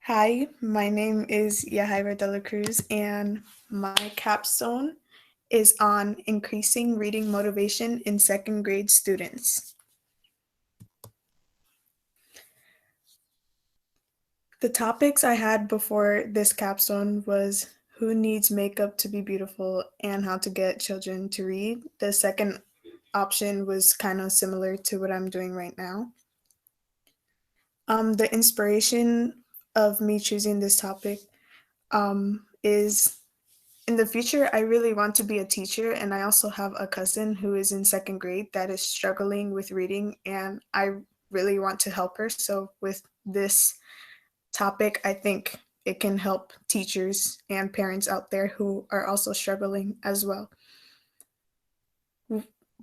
Hi, my name is Yahaira de la Cruz, and my capstone is on increasing reading motivation in second grade students. The topics I had before this capstone was who needs makeup to be beautiful and how to get children to read. The second option was kind of similar to what I'm doing right now. The inspiration of me choosing this topic is in the future, I really want to be a teacher, and I also have a cousin who is in second grade that is struggling with reading, and I really want to help her. So, with this topic, I think it can help teachers and parents out there who are also struggling as well.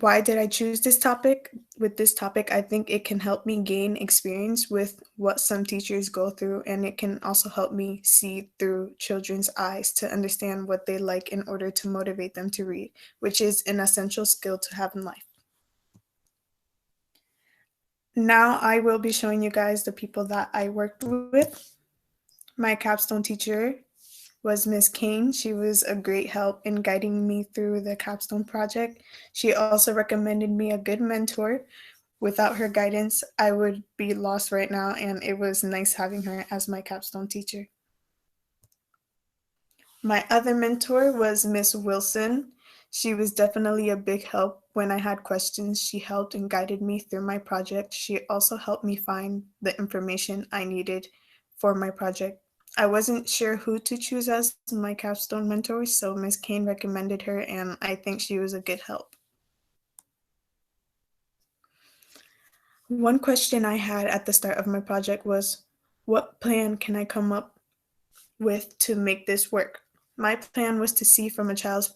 Why did I choose this topic? With this topic, I think it can help me gain experience with what some teachers go through, and it can also help me see through children's eyes to understand what they like in order to motivate them to read, which is an essential skill to have in life. Now I will be showing you guys the people that I worked with. My capstone teacher was Miss Kane. She was a great help in guiding me through the capstone project. She also recommended me a good mentor. Without her guidance, I would be lost right now, and it was nice having her as my capstone teacher. My other mentor was Miss Wilson. She was definitely a big help when I had questions. She helped and guided me through my project. She also helped me find the information I needed for my project. I wasn't sure who to choose as my capstone mentor, so Miss Kane recommended her, and I think she was a good help. One question I had at the start of my project was, what plan can I come up with to make this work? My plan was to see from a child's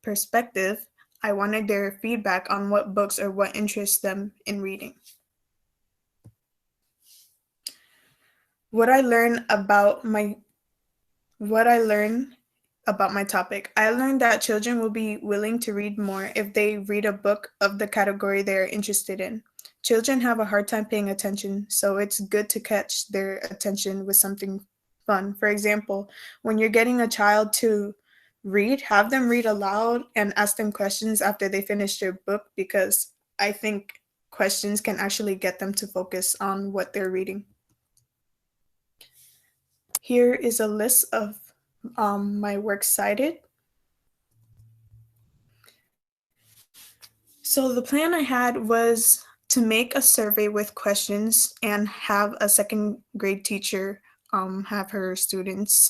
perspective. I wanted their feedback on what books or what interests them in reading. What I learned about my what I learned about my topic. I learned that children will be willing to read more if they read a book of the category they are interested in. Children have a hard time paying attention, so it's good to catch their attention with something fun. For example, when you're getting a child to read, have them read aloud and ask them questions after they finish their book, because I think questions can actually get them to focus on what they're reading. Here is a list of my work cited. So the plan I had was to make a survey with questions and have a second grade teacher have her students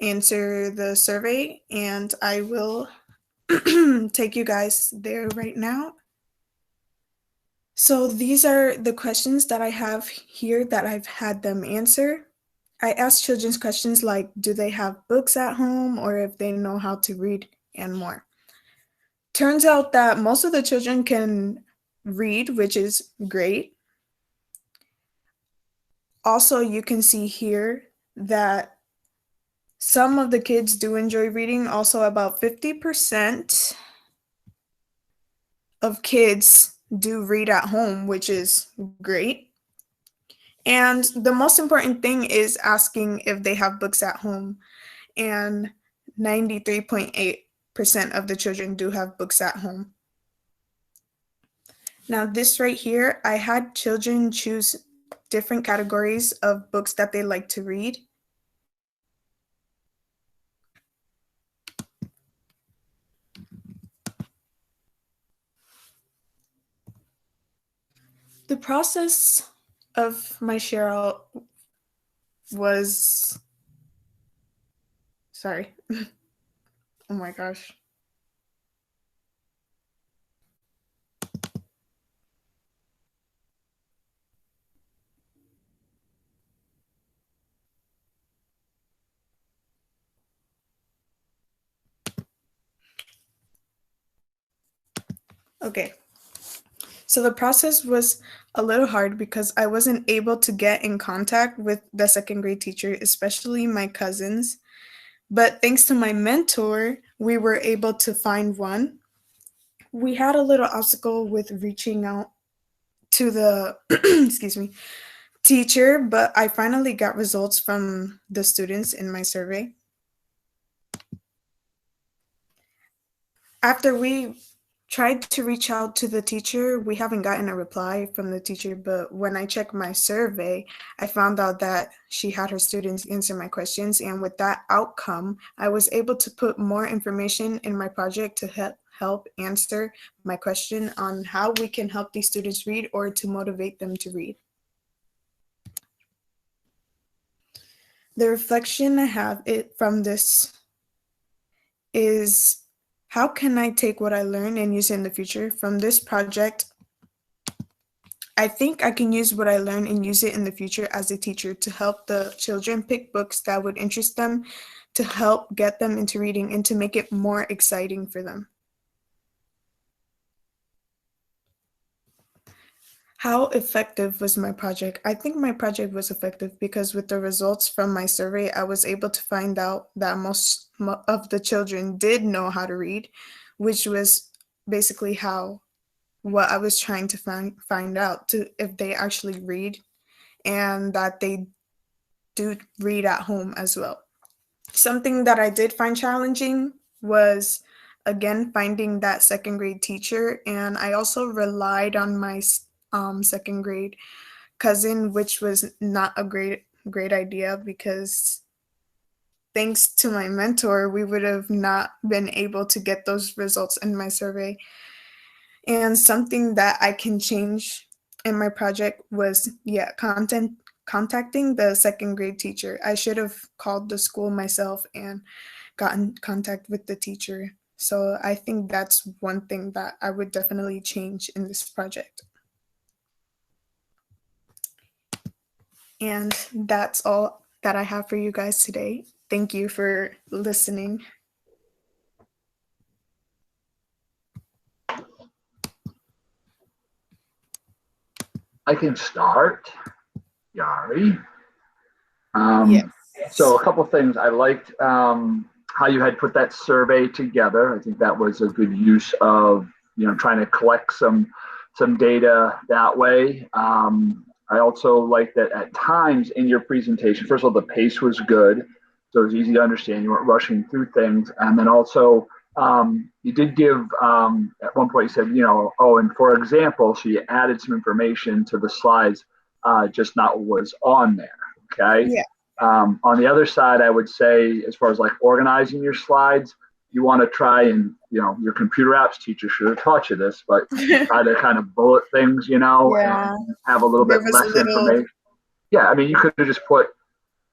answer the survey, and I will take you guys there right now. So these are the questions that I have here that I've had them answer. I asked children's questions like, do they have books at home, or if they know how to read, and more. Turns out that most of the children can read, which is great. Also, you can see here that some of the kids do enjoy reading. Also, about 50% of kids do read at home, which is great. And the most important thing is asking if they have books at home. And 93.8% of the children do have books at home. Now, this right here, I had children choose different categories of books that they like to read. The process of my share out was, sorry, oh my gosh. Okay, so the process was a little hard because I wasn't able to get in contact with the second grade teacher, especially my cousins. But thanks to my mentor, we were able to find one. We had a little obstacle with reaching out to the excuse me, Teacher, but I finally got results from the students in my survey. After we tried to reach out to the teacher, we haven't gotten a reply from the teacher, but when I checked my survey, I found out that she had her students answer my questions, and with that outcome, I was able to put more information in my project to help answer my question on how we can help these students read or to motivate them to read. The reflection I have from this is, how can I take what I learned and use it in the future? From this project, I think I can use what I learned and use it in the future as a teacher to help the children pick books that would interest them, to help get them into reading, and to make it more exciting for them. How effective was my project? I think my project was effective because with the results from my survey, I was able to find out that most of the children did know how to read, which was basically what I was trying to find out, to if they actually read and that they do read at home as well. Something that I did find challenging was, again, finding that second grade teacher, and I also relied on my second grade cousin, which was not a great idea because thanks to my mentor, we would have not been able to get those results in my survey. And something that I can change in my project was, contacting the second grade teacher. I should have called the school myself and gotten contact with the teacher. So I think that's one thing that I would definitely change in this project. And that's all that I have for you guys today. Thank you for listening. I can start, Yari. Yes. So a couple things. I liked how you had put that survey together. I think that was a good use of, trying to collect some data that way. I also like that at times in your presentation, first of all, the pace was good. So it was easy to understand. You weren't rushing through things. And then also, you did give, at one point you said, and for example, so you added some information to the slides, just not what was on there. Okay. Yeah. On the other side, I would say, as far as like organizing your slides, you want to try and, your computer apps teacher should have taught you this, but try to kind of bullet things, Yeah. and have a little bit less information. Yeah. I mean, you could have just put,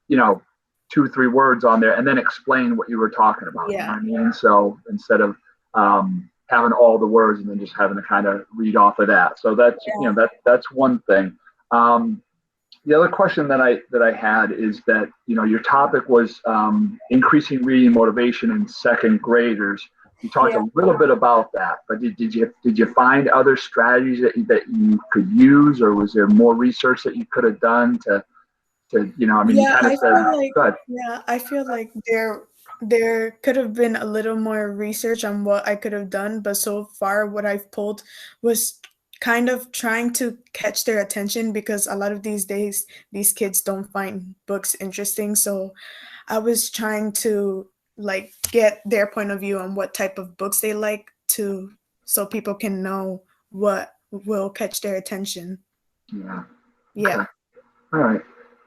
2-3 words on there and then explain what you were talking about. Yeah. You know what I mean? So instead of having all the words and then just having to kind of read off of that. So that's, that's one thing. The other question that I had is that, your topic was increasing reading motivation in second graders. You talked a little bit about that, but did you find other strategies that you could use, or was there more research that you could have done to you kind of said, I feel like there could have been a little more research on what I could have done, but so far what I've pulled was kind of trying to catch their attention, because a lot of these days these kids don't find books interesting. So I was trying to get their point of view on what type of books they like, so people can know what will catch their attention. Yeah. Okay. All right.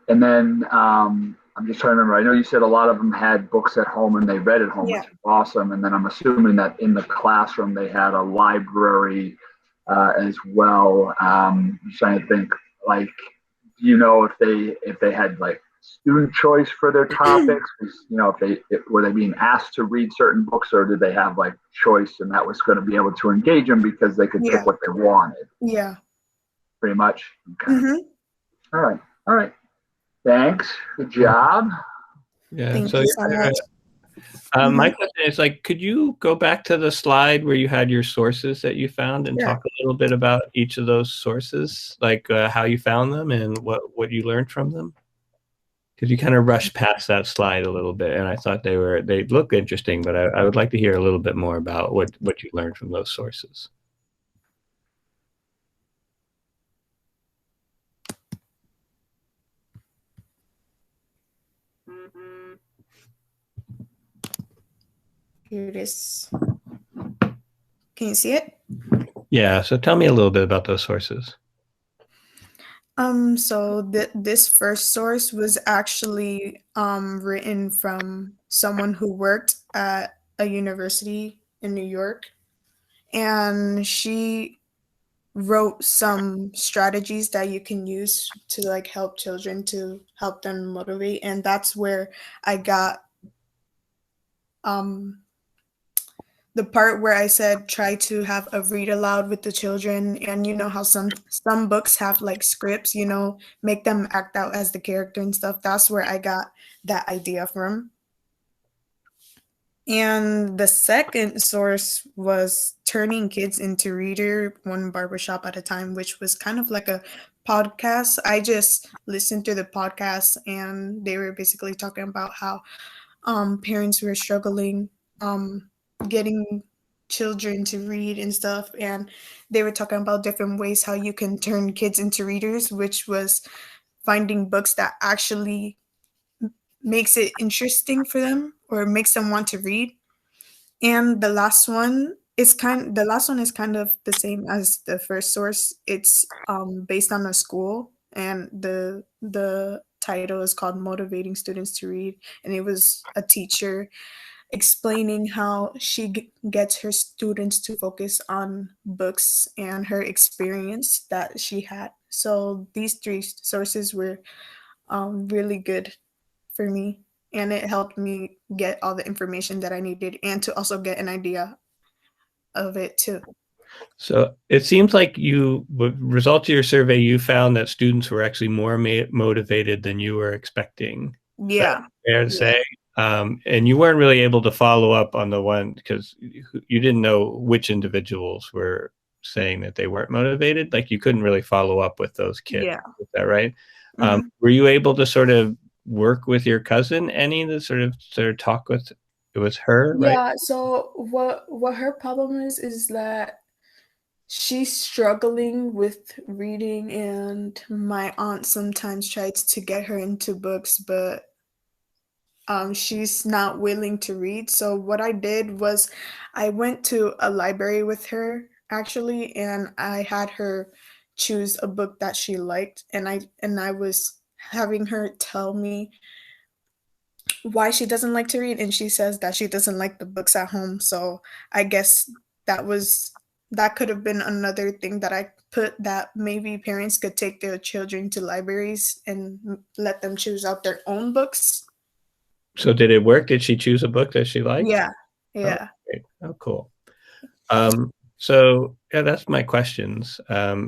And then I'm just trying to remember. I know you said a lot of them had books at home and they read at home, which is awesome. And then I'm assuming that in the classroom they had a library as well. I'm trying to think, like, do you know if they had like student choice for their topics? Were they being asked to read certain books, or did they have like choice and that was going to be able to engage them because they could pick what they wanted? Yeah. Pretty much. Okay. Mm-hmm. All right. Thanks. Good job. Yeah. Thank you so much. My question is, could you go back to the slide where you had your sources that you found and talk a little bit about each of those sources, how you found them and what you learned from them? Because you kind of rushed past that slide a little bit, and I thought they look interesting, but I would like to hear a little bit more about what you learned from those sources. Here it is. Can you see it? Yeah. So tell me a little bit about those sources. So this first source was actually written from someone who worked at a university in New York, and she wrote some strategies that you can use to like help children to help them motivate, and that's where I got um the part where I said try to have a read aloud with the children, and you know how some books have like scripts, you know, make them act out as the character and stuff. That's where I got that idea from. And the second source was Turning Kids into Reader, One Barbershop at a Time, which was kind of like a podcast. I just listened to the podcast and they were basically talking about how parents were struggling um, getting children to read and stuff. And they were talking about different ways how you can turn kids into readers, which was finding books that actually makes it interesting for them or makes them want to read. And the last one is kind of the same as the first source. It's based on a school, and the title is called Motivating Students to Read, and it was a teacher explaining how she gets her students to focus on books and her experience that she had. So these three sources were really good for me, and it helped me get all the information that I needed and to also get an idea of it too. So it seems like with results of your survey, you found that students were actually more motivated than you were expecting. Is that Yeah. fair to Yeah. say? And you weren't really able to follow up on the one because you didn't know which individuals were saying that they weren't motivated. Like you couldn't really follow up with those kids. Yeah. Is that right? Mhm. Were you able to sort of work with your cousin, Annie, to sort of talk with? It was her, right? Yeah, so what her problem is that she's struggling with reading, and my aunt sometimes tries to get her into books, but she's not willing to read. So what I did was I went to a library with her actually, and I had her choose a book that she liked, and I was having her tell me why she doesn't like to read, and she says that she doesn't like the books at home. So I guess that was that could have been another thing that I put, that maybe parents could take their children to libraries and let them choose out their own books. So did it work? Did she choose a book that she liked? Yeah. Oh, Yeah. great. Oh, cool. So yeah, that's my questions.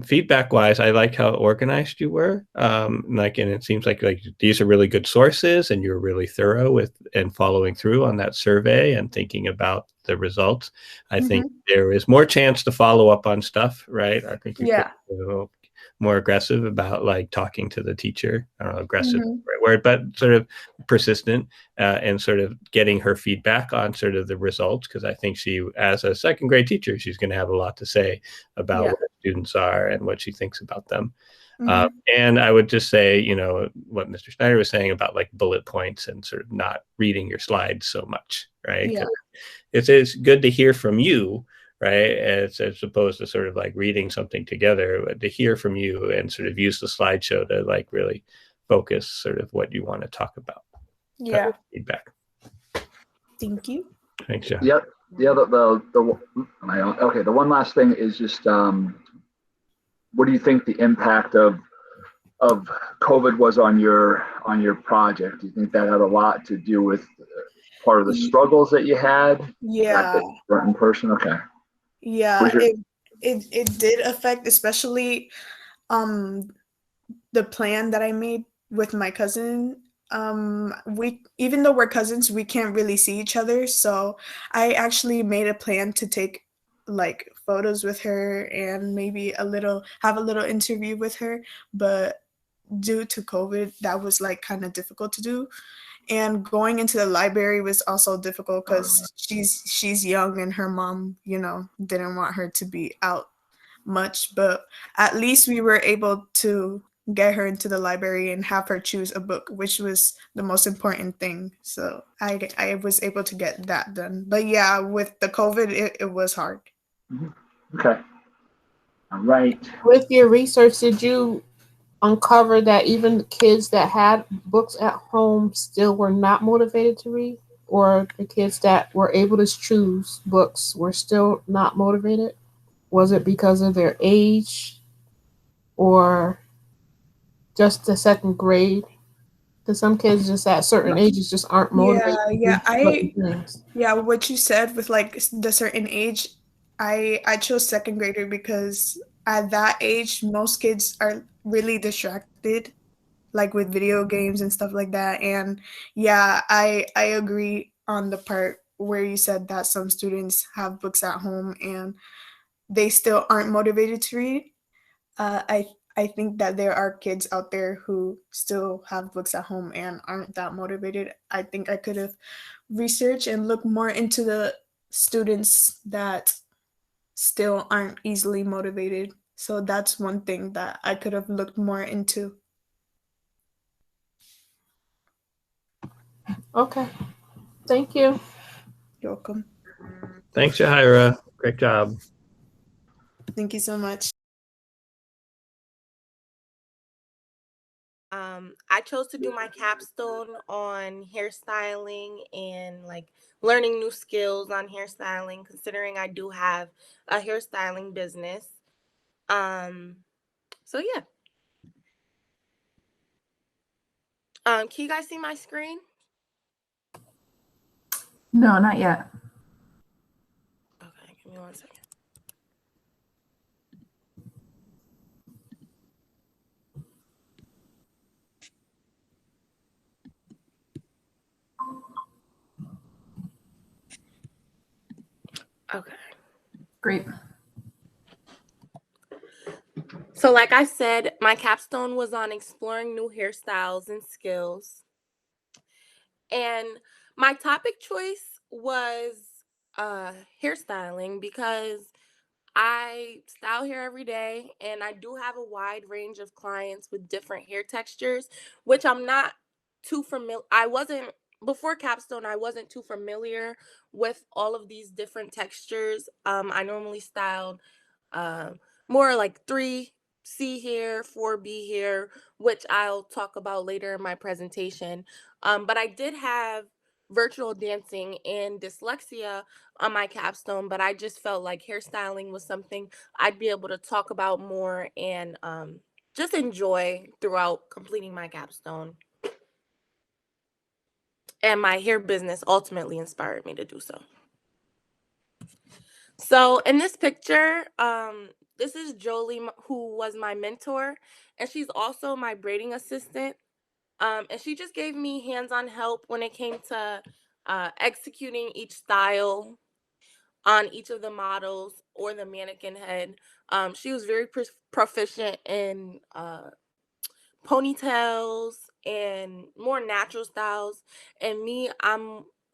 Feedback wise, I like how organized you were. Like, and it seems like these are really good sources, and you're really thorough with and following through on that survey and thinking about the results. I think Mhm. there is more chance to follow up on stuff, right? I think you could Yeah. go more aggressive about like talking to the teacher. I don't know, aggressive is Mhm. the right word, but sort of persistent and sort of getting her feedback on sort of the results, because I think she, as a second grade teacher, she's going to have a lot to say about Yeah. what students are and what she thinks about them. Mhm. And I would just say, you know, what Mr. Schneider was saying about like bullet points and sort of not reading your slides so much, right? Yeah. It's good to hear from you, right? As opposed to sort of like reading something together, but to hear from you and sort of use the slideshow to like really focus sort of what you want to talk about. Yeah. Feedback. Thank you. Thanks, Jeff. Yep. Yeah. Okay. The one last thing is just what do you think the impact of COVID was on your project? Do you think that had a lot to do with part of the Y- struggles that you had? The fact Yeah. that you weren't in person? Okay. Yeah. Was your It did affect, especially um the plan that I made with my cousin. We, even though we're cousins, we can't really see each other. So I actually made a plan to take like photos with her and maybe have a little interview with her. But due to COVID, that was like kind of difficult to do. And going into the library was also difficult because she's young and her mom, you know, didn't want her to be out much. But at least we were able to get her into the library and have her choose a book, which was the most important thing. So I was able to get that done. But yeah, with the COVID, it was hard. Okay. All right. With your research, did you uncover that even kids that had books at home still were not motivated to read? Or the kids that were able to choose books were still not motivated? Was it because of their age or just the second grade? Because some kids just at certain ages just aren't motivated to do certain things. Yeah, what you said with like the certain age, I chose second grader because at that age most kids are really distracted, like with video games and stuff like that. And yeah, I agree on the part where you said that some students have books at home and they still aren't motivated to read. Uh, I I think that there are kids out there who still have books at home and aren't that motivated. I think I could have researched and looked more into the students that still aren't easily motivated. So that's one thing that I could have looked more into. Okay. Thank you. You're welcome. Thanks, Yahira. Great job. Thank you so much. I chose to do my capstone on hairstyling and like learning new skills on hairstyling, considering I do have a hairstyling business. So yeah. Can you guys see my screen? No, not yet. Okay, give me 1 second. Okay. Great. So like I said, my capstone was on exploring new hairstyles and skills. And my topic choice was hairstyling because I style hair every day and I do have a wide range of clients with different hair textures, which I'm not too familiar. Before Capstone, I wasn't too familiar with all of these different textures. I normally styled uh, more like 3C hair, 4B hair, which I'll talk about later in my presentation. But I did have virtual dancing and dyslexia on my capstone, but I just felt like hairstyling was something I'd be able to talk about more and just enjoy throughout completing my capstone. And my hair business ultimately inspired me to do so. So in this picture, this is Jolie, who was my mentor, and she's also my braiding assistant. And she just gave me hands-on help when it came to executing each style on each of the models or the mannequin head. She was very proficient in ponytails and more natural styles. And me,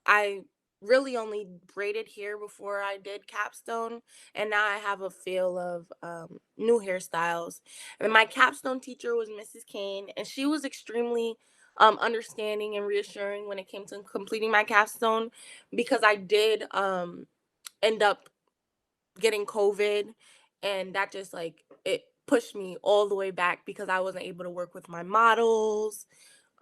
I really only braided hair before I did capstone, and now I have a feel of new hairstyles. And my capstone teacher was Mrs. Kane, and she was extremely understanding and reassuring when it came to completing my capstone, because I did end up getting COVID, and that just like it pushed me all the way back because I wasn't able to work with my models.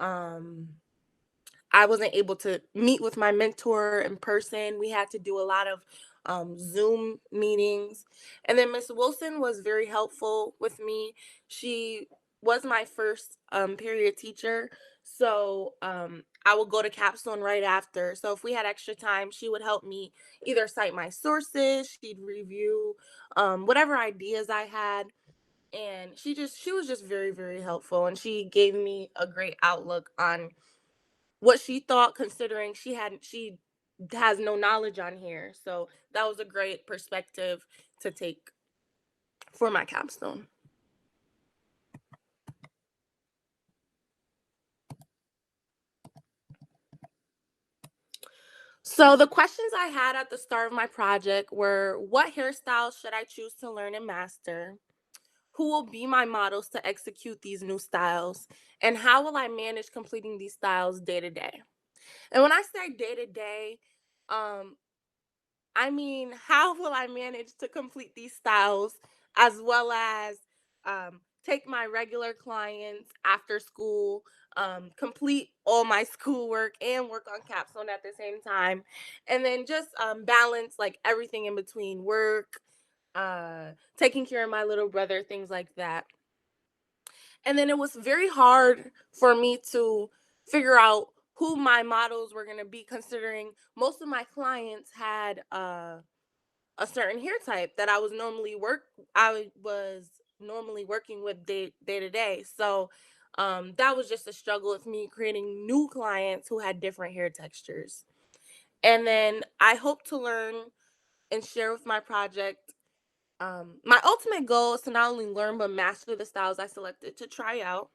I wasn't able to meet with my mentor in person. We had to do a lot of Zoom meetings. And then Miss Wilson was very helpful with me. She was my first period teacher. So I would go to Capstone right after. So if we had extra time, she would help me either cite my sources, she'd review whatever ideas I had. And she was just very, very helpful. And she gave me a great outlook on what she thought, considering she has no knowledge on here. So that was a great perspective to take for my capstone. So the questions I had at the start of my project were, what hairstyles should I choose to learn and master? who will be my models to execute these new styles, and how will I manage completing these styles day to day? And when I say day to day, I mean, how will I manage to complete these styles as well as take my regular clients after school, complete all my schoolwork and work on Capstone at the same time, and then just balance like everything in between work, taking care of my little brother, things like that. And then it was very hard for me to figure out who my models were going to be, considering most of my clients had a certain hair type that I was normally working with day to day. So that was just a struggle with me creating new clients who had different hair textures. And then I hope to learn and share with my project. My ultimate goal is to not only learn but master the styles I selected to try out.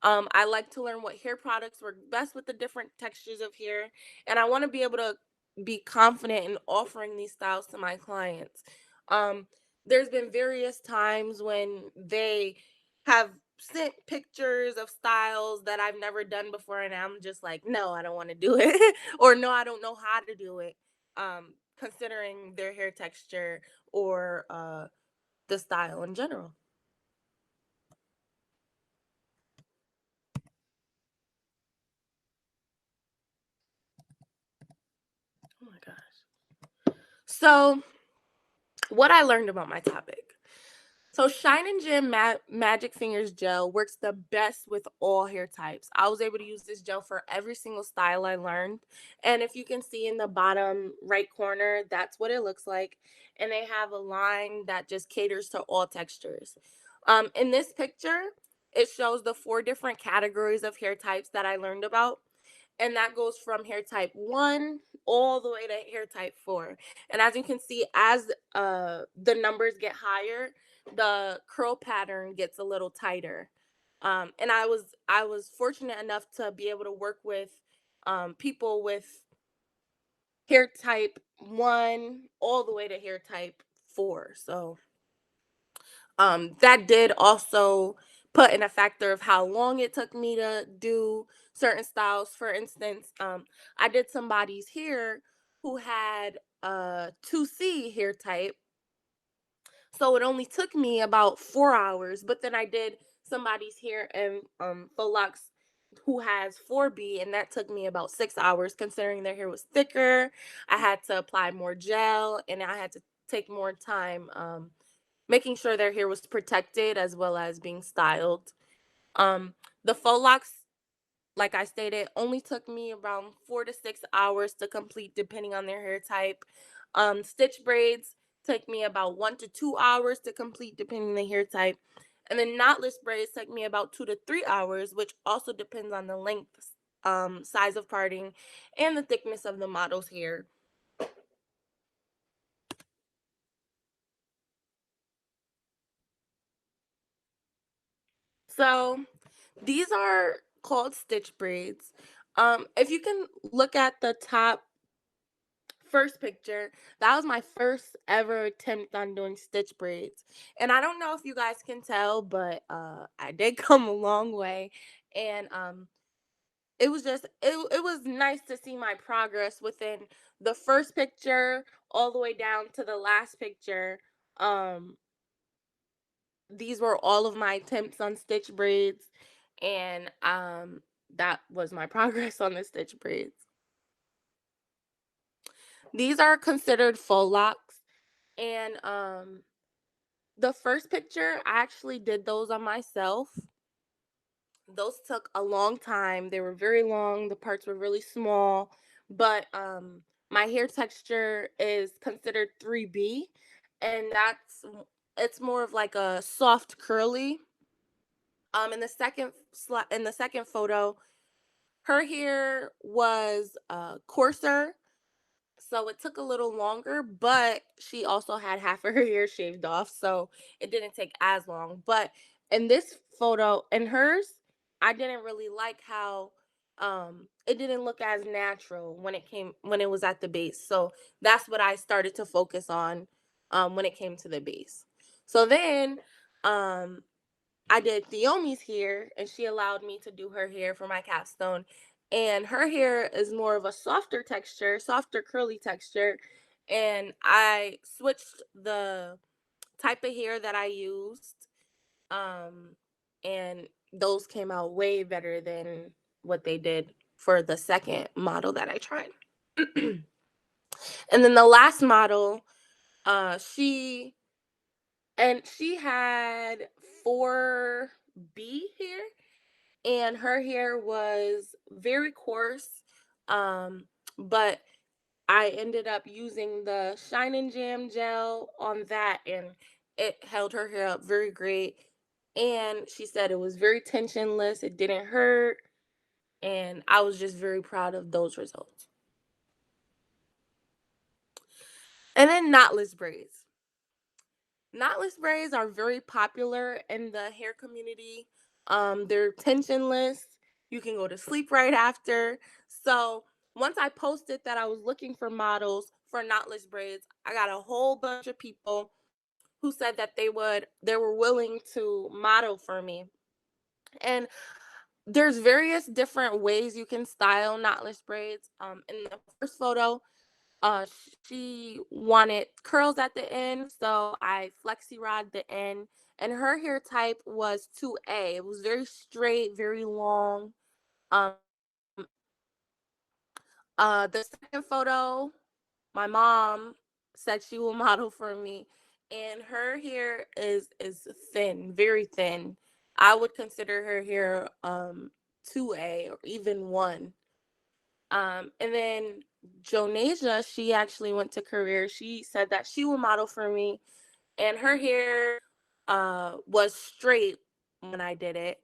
I like to learn what hair products work best with the different textures of hair, and I want to be able to be confident in offering these styles to my clients. Um, there's been various times when they have sent pictures of styles that I've never done before, and I'm just like, no, I don't want to do it, or no, I don't know how to do it, considering their hair texture or the style in general. Oh my gosh. So, what I learned about my topic. So, Shine and Gem Magic Fingers Gel works the best with all hair types. I was able to use this gel for every single style I learned. And if you can see in the bottom right corner, that's what it looks like. And they have a line that just caters to all textures. In this picture, it shows the 4 different categories of hair types that I learned about. And that goes from hair type 1 all the way to hair type 4. And as you can see, as the numbers get higher, the curl pattern gets a little tighter. And I was fortunate enough to be able to work with people with hair type 1 all the way to hair type 4. So that did also put in a factor of how long it took me to do certain styles. For instance, I did somebody's hair who had 2C hair type, so it only took me about 4 hours. But then I did somebody's hair in Faux Locs who has 4B, and that took me about 6 hours, considering their hair was thicker. I had to apply more gel, and I had to take more time making sure their hair was protected as well as being styled. Um, the Faux Locs, like I stated, only took me around 4 to 6 hours to complete, depending on their hair type. Stitch braids took me about 1 to 2 hours to complete, depending on the hair type. And then knotless braids took me about 2 to 3 hours, which also depends on the length, size of parting, and the thickness of the model's hair. So these are called stitch braids. If you can look at the top first picture, that was my first ever attempt on doing stitch braids. And I don't know if you guys can tell, but I did come a long way. And it was just it was nice to see my progress within the first picture all the way down to the last picture. These were all of my attempts on stitch braids, and that was my progress on the stitch braids. These are considered faux locks, and the first picture I actually did those on myself. Those took a long time. They were very long. The parts were really small, but my hair texture is considered 3B, and it's more of like a soft curly. In the second photo, her hair was coarser, so it took a little longer, but she also had half of her hair shaved off, so it didn't take as long. But in this photo, in hers, I didn't really like how it didn't look as natural when it was at the base. So that's what I started to focus on when it came to the base. So then I did Theomi's hair, and she allowed me to do her hair for my capstone. And her hair is more of a softer texture, softer curly texture. And I switched the type of hair that I used. And those came out way better than what they did for the second model that I tried. And then the last model, she had 4B hair, and her hair was very coarse. But I ended up using the Shine and Jam gel on that, and it held her hair up very great. And she said it was very tensionless, it didn't hurt, and I was just very proud of those results. And then knotless braids. Knotless braids are very popular in the hair community. They're tensionless. You can go to sleep right after. So once I posted that I was looking for models for knotless braids, I got a whole bunch of people who said that they were willing to model for me. And there's various different ways you can style knotless braids. In the first photo, she wanted curls at the end, so I flexi rod the end, and her hair type was 2A. It was very straight, very long. Um, the second photo, my mom said she will model for me, and her hair is thin, very thin. I would consider her hair 2A or even 1. And then Jonasia, she actually went to career. She said that she will model for me, and her hair was straight when I did it.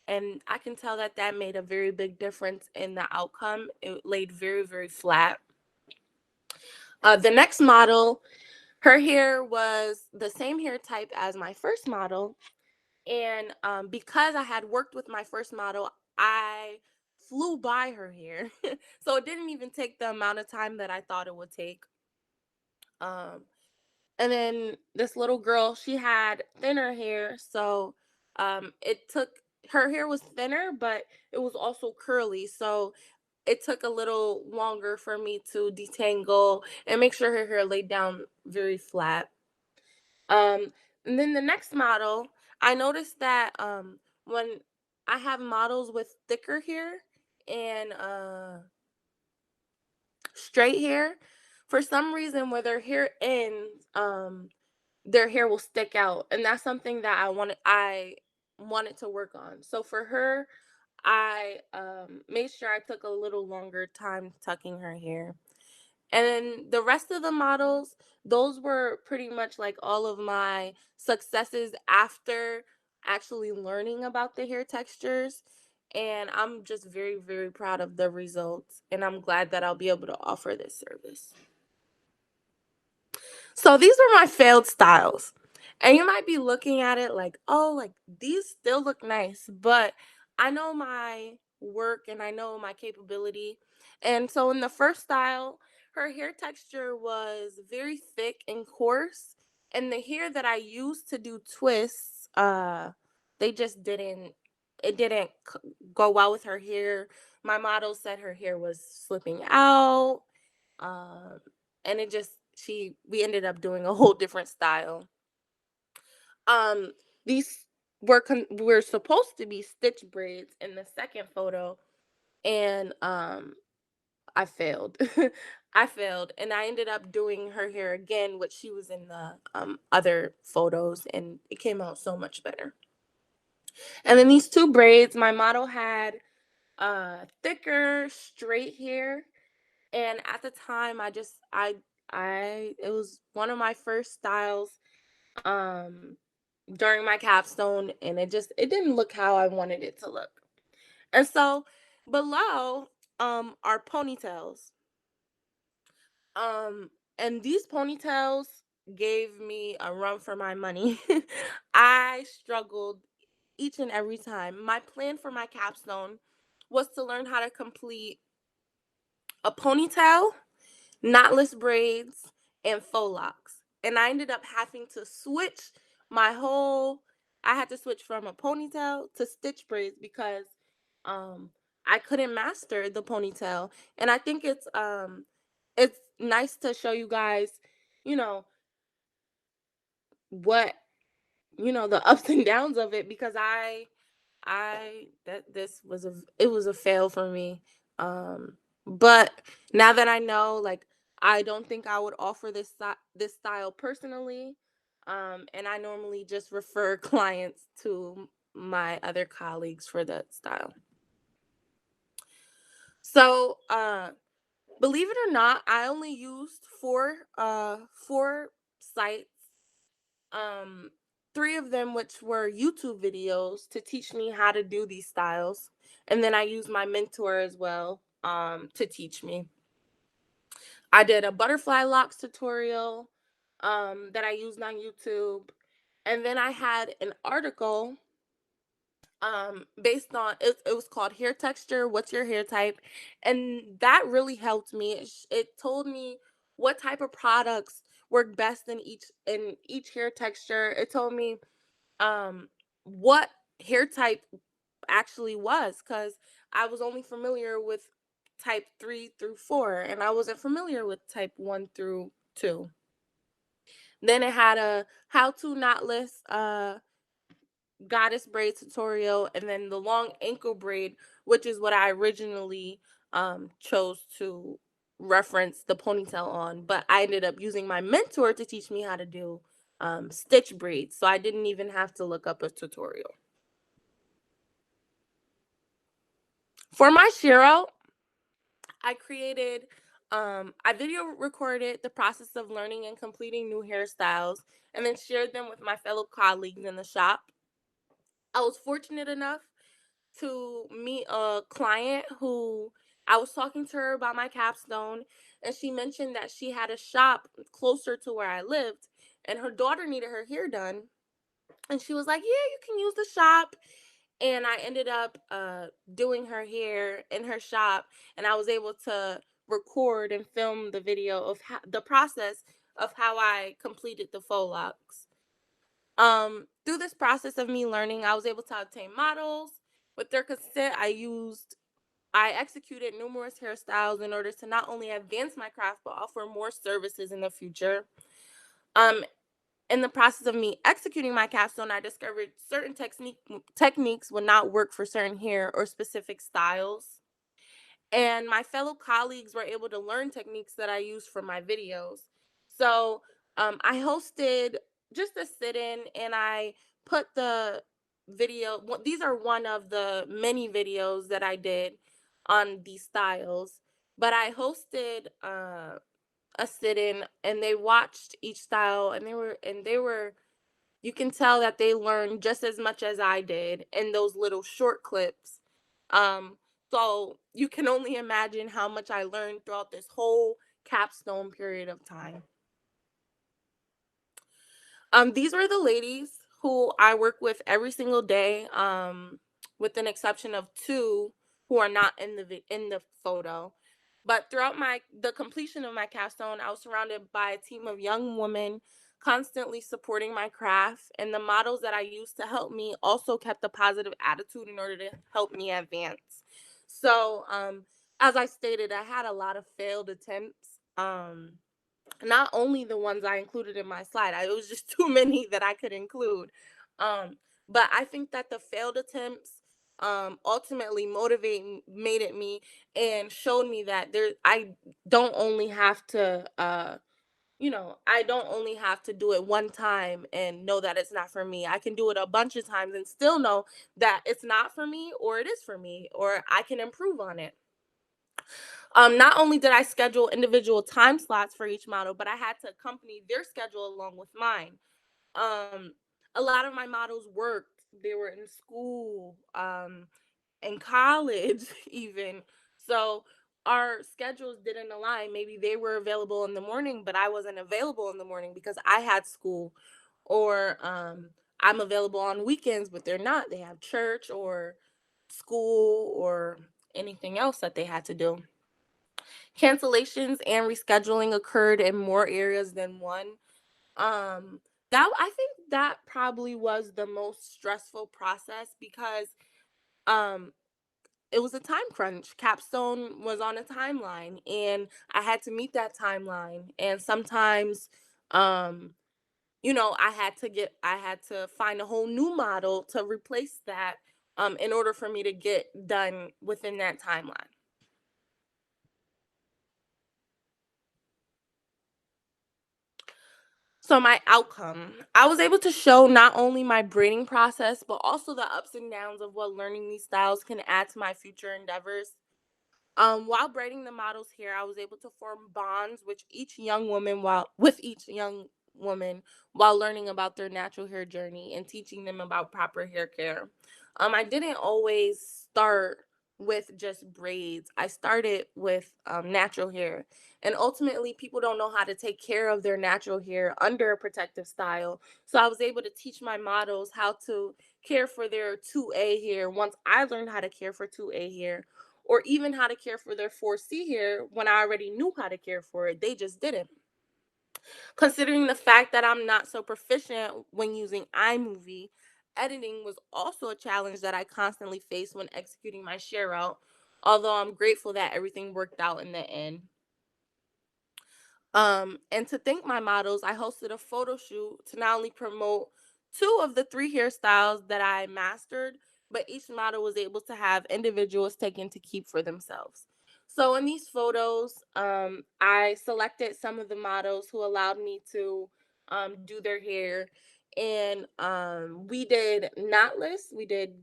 And I can tell that that made a very big difference in the outcome. It laid very, very flat. The next model, her hair was the same hair type as my first model. And because I had worked with my first model, I flew by her hair. So it didn't even take the amount of time that I thought it would take. And then this little girl, she had thinner hair. So it took, her hair was thinner, but it was also curly. So it took a little longer for me to detangle and make sure her hair laid down very flat. And then the next model, I noticed that when I have models with thicker hair and straight hair, for some reason where their hair ends, their hair will stick out, and that's something that I wanted to work on. So for her, I made sure I took a little longer time tucking her hair. And then the rest of the models, those were pretty much like all of my successes after actually learning about the hair textures. And I'm just very, very proud of the results. And I'm glad that I'll be able to offer this service. So these were my failed styles. And you might be looking at it like, oh, like these still look nice, but I know my work and I know my capability. And so in the first style, her hair texture was very thick and coarse. And the hair that I used to do twists, they just it didn't go well with her hair. My model said her hair was slipping out. Um, and it just we ended up doing a whole different style. Um, these were supposed to be stitch braids in the second photo, and I failed. I failed, and I ended up doing her hair again, which she was in the other photos, and it came out so much better. And then these two braids, my model had thicker straight hair. And at the time, it was one of my first styles during my capstone, and it didn't look how I wanted it to look. And so below are ponytails. And these ponytails gave me a run for my money. I struggled each and every time. My plan for my capstone was to learn how to complete a ponytail, knotless braids, and faux locks. And I ended up having to switch my whole I had to switch from a ponytail to stitch braids because I couldn't master the ponytail. And I think it's nice to show you guys, you know, what, the ups and downs of it, because this was it was a fail for me. But now that I know, like, I don't think I would offer this style personally. And I normally just refer clients to my other colleagues for that style. So, believe it or not, I only used four sites. Um, three of them which were YouTube videos to teach me how to do these styles, and then I used my mentor as well to teach me. I did a butterfly locks tutorial that I used on YouTube, and then I had an article based on it was called Hair Texture, What's Your Hair Type? And that really helped me. It told me what type of products work best in each hair texture. It told me what hair type actually was, because I was only familiar with type 3 through 4, and I wasn't familiar with type 1 through 2. Then it had a how to knotless goddess braid tutorial, and then the long ankle braid, which is what I originally chose to reference the ponytail on, but I ended up using my mentor to teach me how to do stitch braids, so I didn't even have to look up a tutorial. For my Shiro, I video recorded the process of learning and completing new hairstyles, and then shared them with my fellow colleagues in the shop. I was fortunate enough to meet a client who I was talking to her about my capstone, and she mentioned that she had a shop closer to where I lived, and her daughter needed her hair done. And she was like, "Yeah, you can use the shop." And I ended up doing her hair in her shop, and I was able to record and film the video of the process of how I completed the faux locks. Through this process of me learning, I was able to obtain models. With their consent, I executed numerous hairstyles in order to not only advance my craft but offer more services in the future. Um, in the process of me executing my capstone, I discovered certain techniques would not work for certain hair or specific styles. And my fellow colleagues were able to learn techniques that I use for my videos. So I hosted just a sit-in, and I put the video, these are one of the many videos that I did on these styles, but I hosted a sit-in, and they watched each style, and they were you can tell that they learned just as much as I did in those little short clips. Um, so you can only imagine how much I learned throughout this whole capstone period of time. These were the ladies who I work with every single day, with an exception of two who are not in the photo. But throughout the completion of my capstone, I was surrounded by a team of young women constantly supporting my craft, and the models that I used to help me also kept a positive attitude in order to help me advance. So, as I stated, I had a lot of failed attempts. Not only the ones I included in my slide, it was just too many that I could include. But I think that the failed attempts ultimately motivated me and showed me that I don't only have to I don't only have to do it one time and know that it's not for me. I can do it a bunch of times and still know that it's not for me, or it is for me, or I can improve on it. Not only did I schedule individual time slots for each model, but I had to accompany their schedule along with mine. Um, a lot of my models worked. They were in school, in college, even. So our schedules didn't align. Maybe they were available in the morning, but I wasn't available in the morning because I had school. Or I'm available on weekends, but they're not. They have church or school or anything else that they had to do. Cancellations and rescheduling occurred in more areas than one. I think that probably was the most stressful process because um it was a time crunch. Capstone was on a timeline and I had to meet that timeline. And sometimes I had to find a whole new model to replace that in order for me to get done within that timeline. So my outcome, I was able to show not only my braiding process, but also the ups and downs of what learning these styles can add to my future endeavors. While braiding the model's hair, I was able to form bonds with each young woman while learning about their natural hair journey and teaching them about proper hair care. I didn't always start with just braids. I started with natural hair, and ultimately, people don't know how to take care of their natural hair under a protective style. So I was able to teach my models how to care for their 2A hair once I learned how to care for 2A hair, or even how to care for their 4C hair when I already knew how to care for it. They just didn't. Considering the fact that I'm not so proficient when using iMovie, editing was also a challenge that I constantly faced when executing my share out, although I'm grateful that everything worked out in the end. And to thank my models, I hosted a photo shoot to not only promote 2 of the 3 hairstyles that I mastered, but each model was able to have individuals taken to keep for themselves. So in these photos, I selected some of the models who allowed me to do their hair. And we did knotless, we did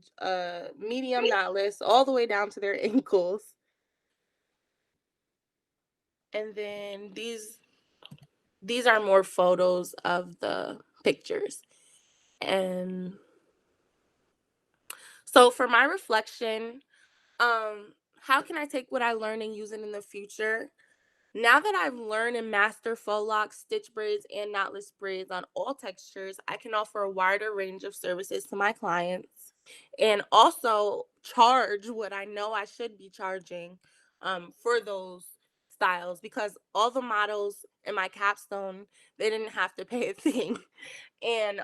medium knotless, all the way down to their ankles. And then these are more photos of the pictures. And so for my reflection, how can I take what I learned and use it in the future? Now that I've learned and mastered faux locks, stitch braids, and knotless braids on all textures, I can offer a wider range of services to my clients and also charge what I know I should be charging for those styles, because all the models in my capstone, they didn't have to pay a thing. And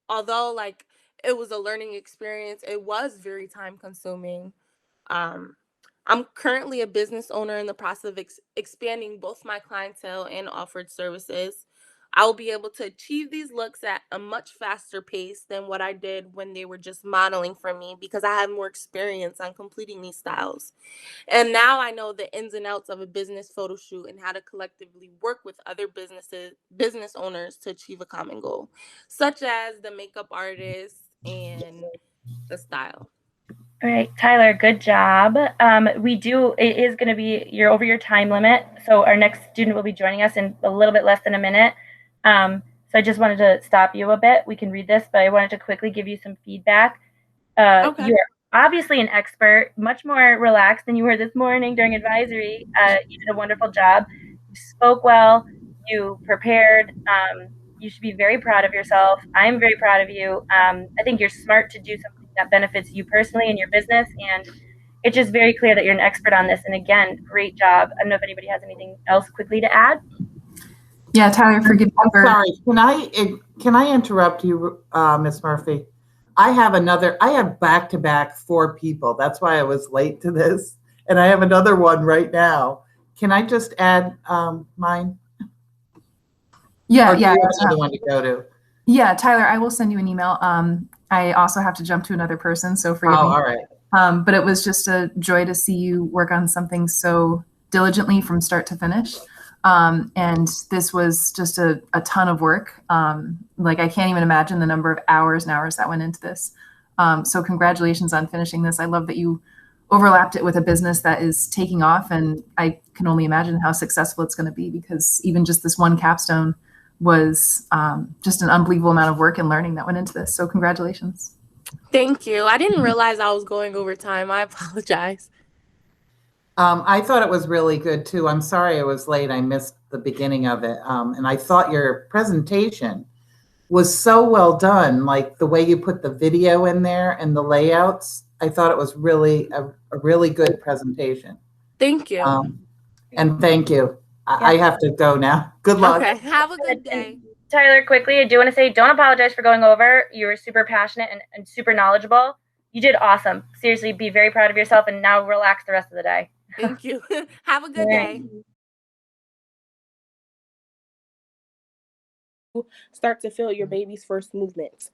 although like it was a learning experience, it was very time consuming. um I'm currently a business owner in the process of expanding both my clientele and offered services. I will be able to achieve these looks at a much faster pace than what I did when they were just modeling for me, because I have more experience on completing these styles. And now I know the ins and outs of a business photo shoot and how to collectively work with other business owners to achieve a common goal, such as the makeup artist and the style. All right, Tyler, good job. It is going to be, you're over your time limit. So our next student will be joining us in a little bit less than a minute. So I just wanted to stop you a bit. We can read this, but I wanted to quickly give you some feedback. Okay. You're obviously an expert, much more relaxed than you were this morning during advisory. You did a wonderful job. You spoke well, you prepared. You should be very proud of yourself. I'm very proud of you. I think you're smart to do something that benefits you personally and your business. And it's just very clear that you're an expert on this. And again, great job. I don't know if anybody has anything else quickly to add. Yeah, Tyler, forgive me. I'm sorry. Can I interrupt you, Ms. Murphy? I have back-to-back 4 people. That's why I was late to this. And I have another one right now. Can I just add mine? Yeah, or do yeah. you have another one to go to? Yeah, Tyler, I will send you an email. I also have to jump to another person, so forgive me. All right. But it was just a joy to see you work on something so diligently from start to finish. And this was just a ton of work. Like I can't even imagine the number of hours and hours that went into this. So congratulations on finishing this. I love that you overlapped it with a business that is taking off, and I can only imagine how successful it's going to be, because even just this one capstone was just an unbelievable amount of work and learning that went into this. So congratulations. Thank you. I didn't realize I was going over time. I apologize. I thought it was really good too. I'm sorry I was late. I missed the beginning of it. And I thought your presentation was so well done. Like the way you put the video in there and the layouts, I thought it was really a really good presentation. Thank you. And thank you. I have to go now. Good luck. Okay. Have a good day. Tyler, quickly, I do want to say don't apologize for going over. You were super passionate and super knowledgeable. You did awesome. Seriously, be very proud of yourself, and now relax the rest of the day. Thank you. Have a good day. Start to feel your baby's first movements.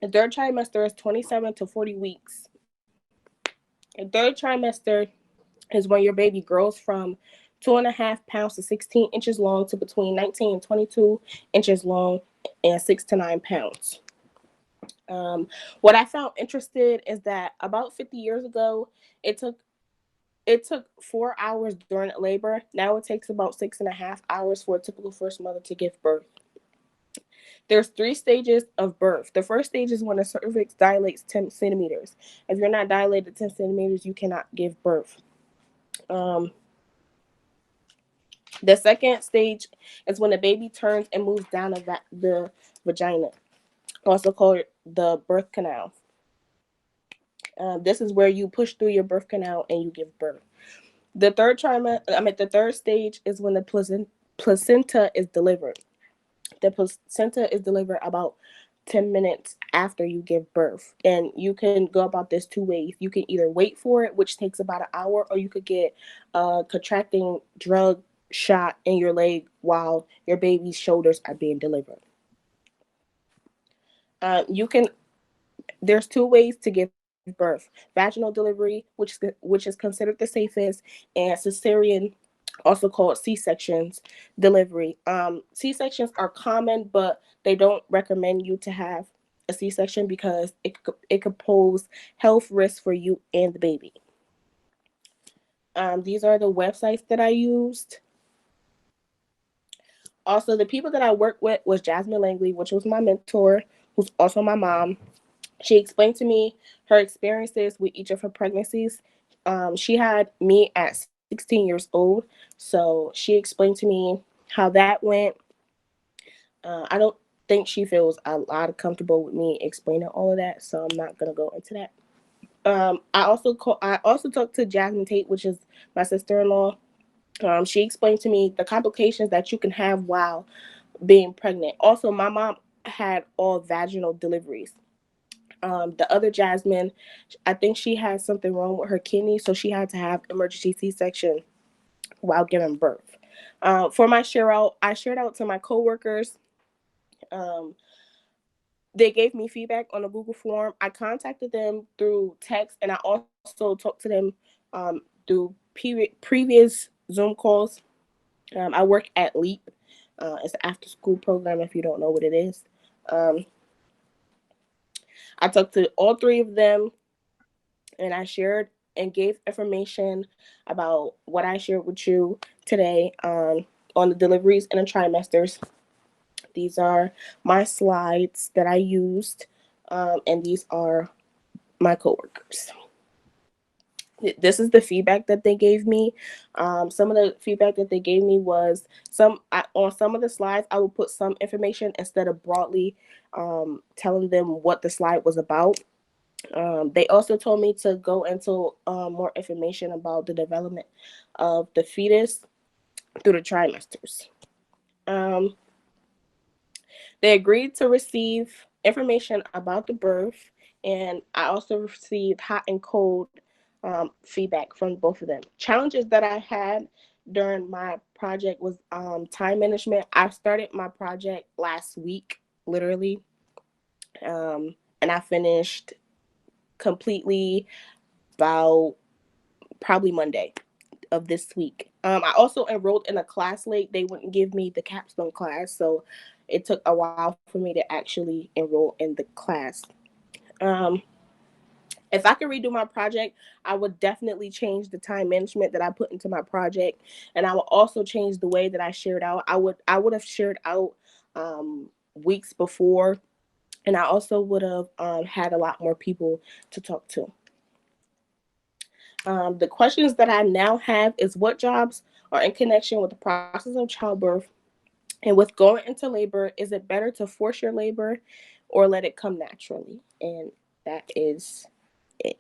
The third trimester is 27 to 40 weeks. The third trimester is when your baby grows from 2.5 pounds to 16 inches long to between 19 and 22 inches long and 6 to 9 pounds. What I found interested is that about 50 years ago, it took 4 hours during labor. Now it takes about 6.5 hours for a typical first mother to give birth. There's 3 stages of birth. The first stage is when the cervix dilates 10 centimeters. If you're not dilated 10 centimeters, you cannot give birth. The second stage is when the baby turns and moves down the vagina, also called the birth canal. This is where you push through your birth canal and you give birth. The third stage is when the placenta is delivered. The placenta is delivered about 10 minutes after you give birth. And you can go about this 2 ways. You can either wait for it, which takes about an hour, or you could get a contracting drug shot in your leg while your baby's shoulders are being delivered. There's 2 ways to give birth: vaginal delivery, which is considered the safest, and cesarean, also called C-sections delivery. C-sections are common, but they don't recommend you to have a C-section because it could pose health risks for you and the baby. These are the websites that I used. Also, the people that I worked with was Jasmine Langley, which was my mentor, who's also my mom. She explained to me her experiences with each of her pregnancies. She had me at 16 years old, so she explained to me how that went. I don't think she feels a lot comfortable with me explaining all of that, so I'm not gonna go into that. I also talked to Jasmine Tate, which is my sister-in-law. She explained to me the complications that you can have while being pregnant. Also, my mom had all vaginal deliveries. The other Jasmine, I think she had something wrong with her kidney, so she had to have emergency C-section while giving birth. For my share out, I shared out to my coworkers. They gave me feedback on a Google form. I contacted them through text, and I also talked to them through previous Zoom calls. I work at LEAP. It's an after-school program, if you don't know what it is. I talked to all 3 of them, and I shared and gave information about what I shared with you today on the deliveries and the trimesters. These are my slides that I used, and these are my coworkers. This is the feedback that they gave me. Some of the feedback that they gave me was on some of the slides, I would put some information instead of broadly telling them what the slide was about. They also told me to go into more information about the development of the fetus through the trimesters. They agreed to receive information about the birth, and I also received hot and cold feedback from both of them. Challenges that I had during my project was time management. I started my project last week, literally, and I finished completely about probably Monday of this week. I also enrolled in a class late. They wouldn't give me the Capstone class, so it took a while for me to actually enroll in the class. If I could redo my project, I would definitely change the time management that I put into my project, and I would also change the way that I shared out. I would have shared out weeks before, and I also would have had a lot more people to talk to. The questions that I now have is what jobs are in connection with the process of childbirth, and with going into labor, is it better to force your labor or let it come naturally? And that is it.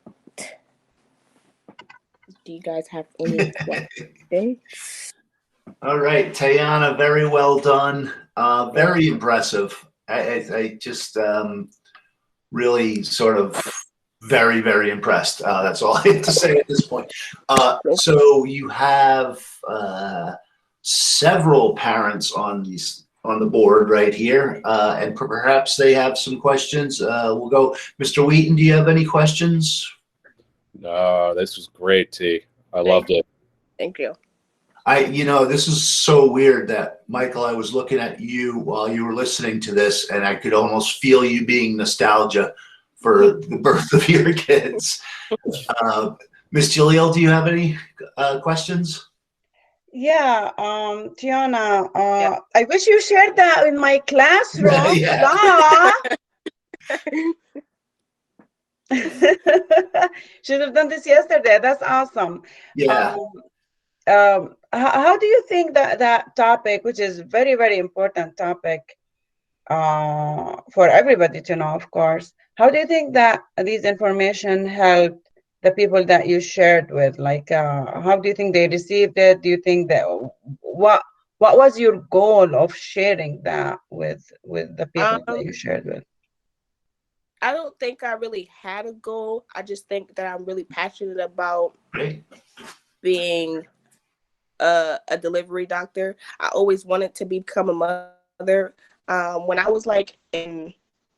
Do you guys have any questions? All right, Tayana, very well done. Very impressive. I just really sort of very, very impressed. That's all I have to say at this point. So you have several parents on the board right here, and perhaps they have some questions. We'll go, Mr. Wheaton. Do you have any questions? No, this was great, T. I loved it. Thank you. This is so weird that, Michael, I was looking at you while you were listening to this, and I could almost feel you being nostalgia for the birth of your kids. Miss Jaleel, do you have any questions? Yeah, Tiana, I wish you shared that in my classroom. Yeah. Should have done this yesterday. That's awesome. Yeah. How do you think that topic, which is very, very important topic for everybody to know, of course, how do you think that these information helped the people that you shared with? Like, how do you think they received it? Do you think that what was your goal of sharing that with the people that you shared with? I don't think I really had a goal. I just think that I'm really passionate about being a delivery doctor. I always wanted to become a mother. When I was like in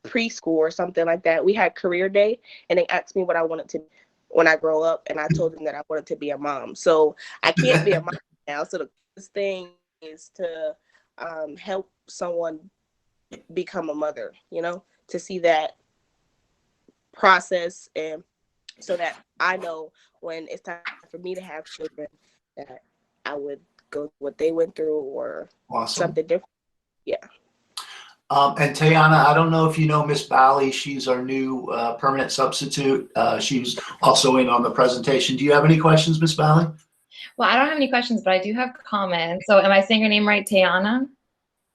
preschool or something like that, we had career day, and they asked me what I wanted to be when I grow up, and I told them that I wanted to be a mom. So I can't be a mom now. So the first thing is to help someone become a mother, to see that process, and so that I know when it's time for me to have children that I would go what they went through or something different. Yeah. And Tayana, I don't know if you know Miss Bally. She's our new permanent substitute. She was also in on the presentation. Do you have any questions, Miss Bally? Well, I don't have any questions, but I do have comments. So am I saying your name right, Tayana?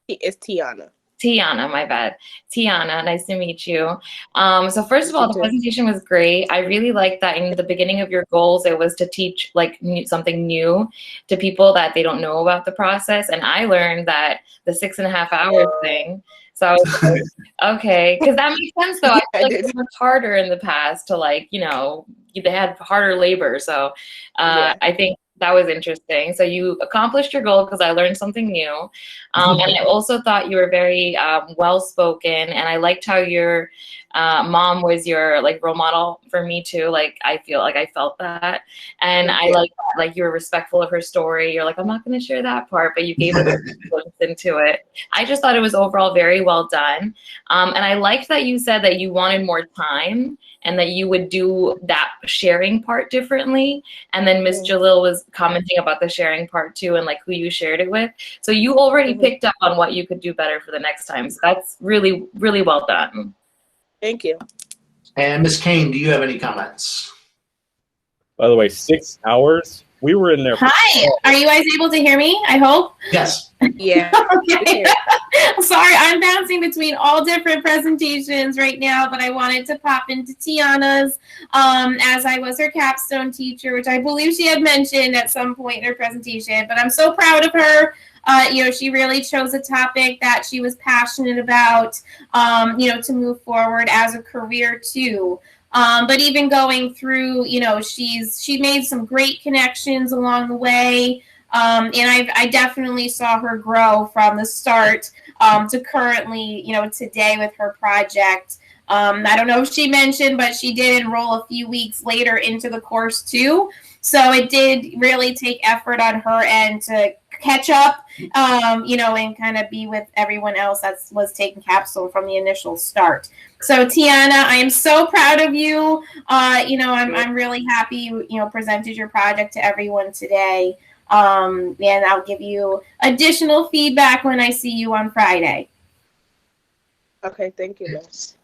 It's Tiana. Tiana, my bad. Tiana, nice to meet you. So first of all, the presentation was great. I really liked that in the beginning of your goals, it was to teach like something new to people that they don't know about the process. And I learned that the 6.5 hours thing. So I was like, okay, because that makes sense though. I feel like it was harder in the past to they had harder labor. So I think that was interesting. So you accomplished your goal because I learned something new. And I also thought you were very well-spoken, and I liked how your mom was your role model for me too. Like, I feel like I felt that. And I like you were respectful of her story. You're like, I'm not going to share that part, but you gave her influence into it. I just thought it was overall very well done. And I liked that you said that you wanted more time and that you would do that sharing part differently. And then Miss Jalil was commenting about the sharing part too, and like who you shared it with. So you already picked up on what you could do better for the next time. So that's really, really well done. Thank you. And Miss Kane, do you have any comments? By the way, 6 hours. We were in there. Hi, are you guys able to hear me? I hope. Yes. Yeah. Okay. Sorry, I'm bouncing between all different presentations right now, but I wanted to pop into Tiana's as I was her capstone teacher, which I believe she had mentioned at some point in her presentation. But I'm so proud of her. She really chose a topic that she was passionate about, to move forward as a career too. But even going through, she made some great connections along the way. And I definitely saw her grow from the start to currently, today with her project. I don't know if she mentioned, but she did enroll a few weeks later into the course too. So it did really take effort on her end to catch up, and kind of be with everyone else that was taking Capstone from the initial start. So Tiana, I am so proud of you. I'm really happy you presented your project to everyone today. And I'll give you additional feedback when I see you on Friday. Okay, thank you, guys.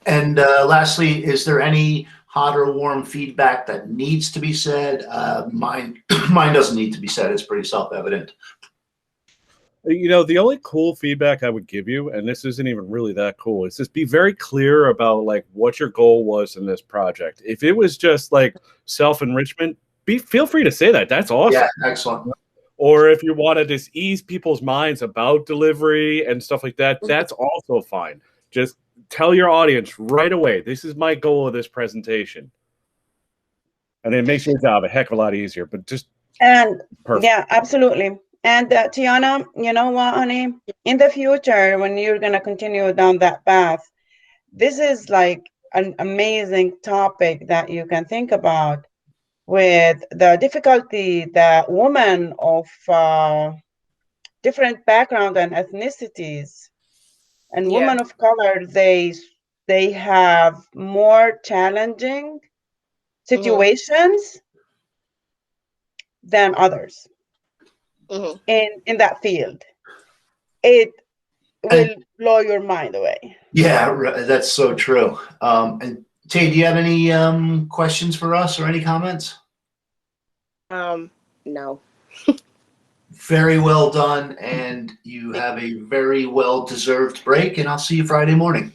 And lastly, is there any hot or warm feedback that needs to be said? Mine doesn't need to be said. It's pretty self-evident. The only cool feedback I would give you, and this isn't even really that cool, is just be very clear about what your goal was in this project. If it was just self-enrichment, feel free to say that. That's awesome. Yeah, excellent. Or if you want to just ease people's minds about delivery and stuff like that, that's also fine. Just tell your audience right away, this is my goal of this presentation. And it makes your job a heck of a lot easier, but just perfect. Yeah, absolutely. And Tiana, you know what, honey? In the future, when you're going to continue down that path, this is like an amazing topic that you can think about with the difficulty that women of different background and ethnicities and women of color, they have more challenging situations than others in that field. It will blow your mind away. Yeah, that's so true. And Tay, do you have any questions for us or any comments? No. Very well done, and you have a very well-deserved break, and I'll see you Friday morning.